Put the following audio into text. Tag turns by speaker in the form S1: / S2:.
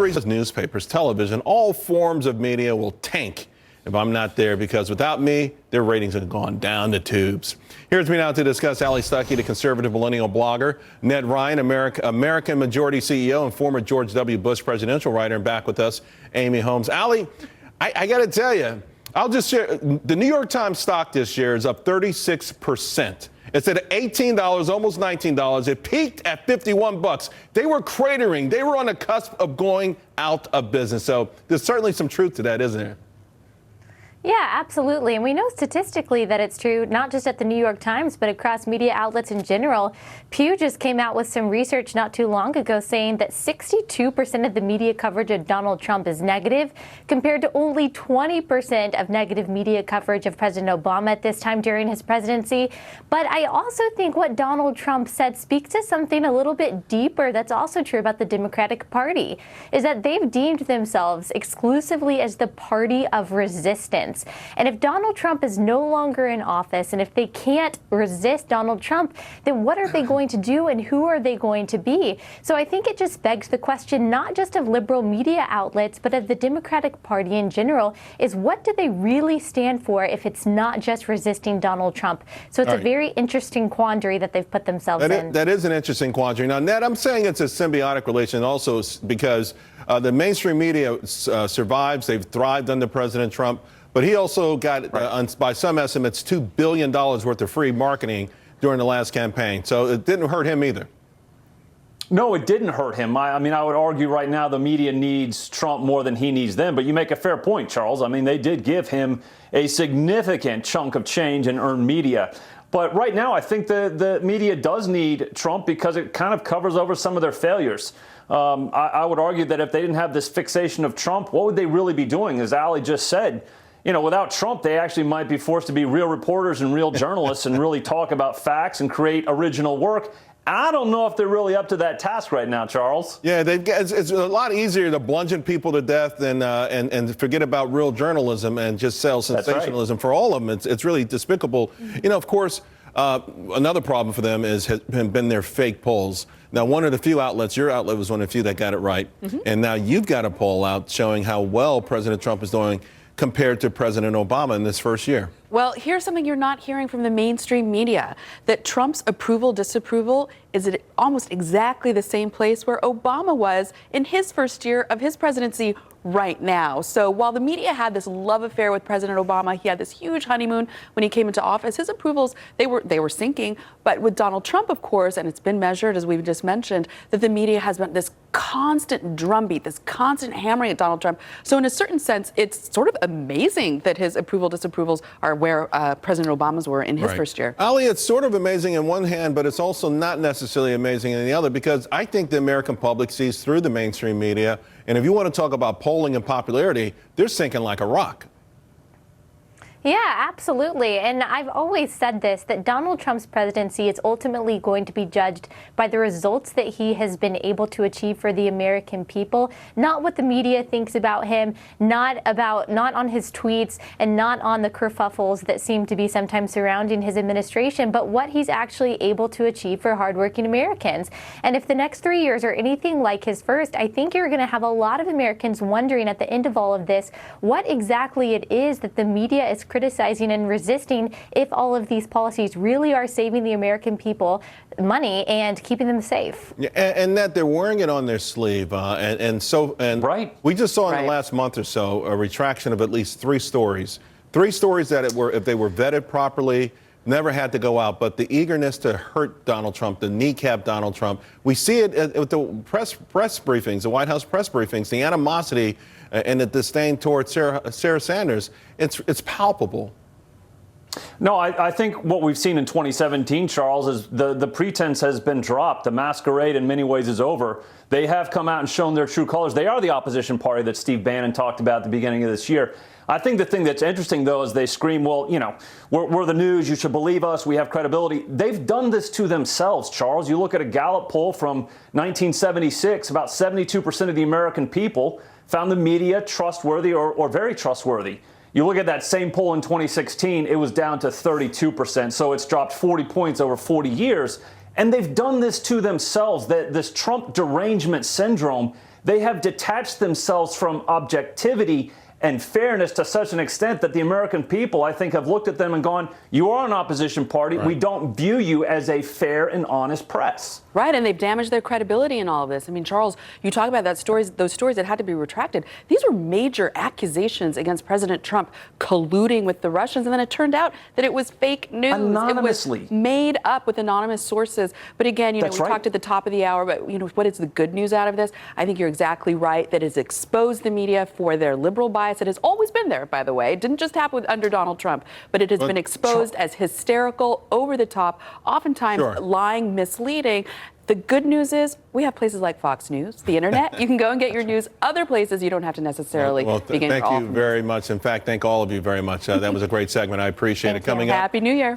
S1: reasons newspapers, television, all forms of media will tank if I'm not there, because without me, their ratings have gone down the tubes. Here's me now to discuss Ali Stuckey, the conservative millennial blogger, Ned Ryan, American Majority CEO and former George W. Bush presidential writer, and back with us, Amy Holmes. Ali, I got to tell you, I'll just share, the New York Times stock this year is up 36%. It's at $18, almost $19. It peaked at $51. They were cratering. They were on the cusp of going out of business. So there's certainly some truth to that, isn't there?
S2: Yeah, absolutely. And we know statistically that it's true, not just at the New York Times, but across media outlets in general. Pew just came out with some research not too long ago saying that 62% of the media coverage of Donald Trump is negative, compared to only 20% of negative media coverage of President Obama at this time during his presidency. But I also think what Donald Trump said speaks to something a little bit deeper that's also true about the Democratic Party, is that they've deemed themselves exclusively as the party of resistance. And if Donald Trump is no longer in office, and if they can't resist Donald Trump, then what are they going to do and who are they going to be? So I think it just begs the question, not just of liberal media outlets, but of the Democratic Party in general, is what do they really stand for if it's not just resisting Donald Trump? So it's a very interesting quandary that they've put themselves in.
S1: That is an interesting quandary. Now, Ned, I'm saying it's a symbiotic relation also because the mainstream media survives. They've thrived under President Trump. But he also got, by some estimates, $2 billion worth of free marketing during the last campaign. So it didn't hurt him either.
S3: No, it didn't hurt him. I mean, I would argue right now the media needs Trump more than he needs them. But you make a fair point, Charles. I mean, they did give him a significant chunk of change in earned media. But right now, I think the media does need Trump because it kind of covers over some of their failures. I would argue that if they didn't have this fixation of Trump, what would they really be doing? As Ali just said, you know, without Trump, they actually might be forced to be real reporters and real journalists and really talk about facts and create original work. I don't know if they're really up to that task right now, Charles.
S1: Yeah, it's a lot easier to bludgeon people to death than and forget about real journalism and just sell sensationalism for all of them. It's really despicable. You know, of course, another problem for them has been their fake polls. Now, one of the few outlets, your outlet was one of the few that got it right. And now you've got a poll out showing how well President Trump is doing compared to President Obama in this first year.
S4: Well, here's something you're not hearing from the mainstream media, that Trump's approval, disapproval is at almost exactly the same place where Obama was in his first year of his presidency right now. So while the media had this love affair with President Obama, he had this huge honeymoon when he came into office, his approvals, they were sinking. But with Donald Trump, of course, and it's been measured, as we've just mentioned, that the media has been this constant drumbeat, this constant hammering at Donald Trump. So in a certain sense, it's sort of amazing that his approval, disapprovals are where President Obama's were in his first year.
S1: Ali, it's sort of amazing in one hand, but it's also not necessarily amazing in the other, because I think the American public sees through the mainstream media. And if you want to talk about polling and popularity, they're sinking like a rock.
S2: Yeah, absolutely. And I've always said this, that Donald Trump's presidency is ultimately going to be judged by the results that he has been able to achieve for the American people, not what the media thinks about him, not on his tweets, and not on the kerfuffles that seem to be sometimes surrounding his administration, but what he's actually able to achieve for hardworking Americans. And if the next 3 years are anything like his first, I think you're going to have a lot of Americans wondering at the end of all of this what exactly it is that the media is criticizing and resisting, if all of these policies really are saving the American people money and keeping them safe.
S1: Yeah, and that they're wearing it on their sleeve.
S3: Right.
S1: We just saw in the last month or so a retraction of at least 3 stories. 3 stories that if they were vetted properly, never had to go out. But the eagerness to hurt Donald Trump, to kneecap Donald Trump, we see it with the press briefings, the White House press briefings, the animosity and the disdain towards Sarah Sanders. It's palpable.
S3: No, I think what we've seen in 2017, Charles, is the pretense has been dropped. The masquerade in many ways is over. They have come out and shown their true colors. They are the opposition party that Steve Bannon talked about at the beginning of this year. I think the thing that's interesting, though, is they scream, well, you know, we're the news. You should believe us. We have credibility. They've done this to themselves, Charles. You look at a Gallup poll from 1976, about 72% of the American people found the media trustworthy or very trustworthy. You look at that same poll in 2016, it was down to 32%. So it's dropped 40 points over 40 years. And they've done this to themselves, that this Trump derangement syndrome they have detached themselves from objectivity and fairness to such an extent that the American people, I think, have looked at them and gone, you are an opposition party.
S1: Right.
S3: We don't view you as a fair and honest press.
S4: Right, and they've damaged their credibility in all of this. I mean, Charles, you talk about those stories that had to be retracted. These were major accusations against President Trump colluding with the Russians, and then it turned out that it was fake news.
S3: Anonymously.
S4: It was made up with anonymous sources. But again, we talked at the top of the hour, but what is the good news out of this? I think you're exactly right that it's exposed the media for their liberal bias. It has always been there, by the way. It didn't just happen under Donald Trump, but it has been exposed as hysterical, over the top, oftentimes lying, misleading. The good news is we have places like Fox News, the internet. You can go and get your news other places. You don't have to necessarily begin
S1: thank you very much. In fact, thank all of you very much. That was a great segment. I apprate it. Coming up.
S4: Happy New Year.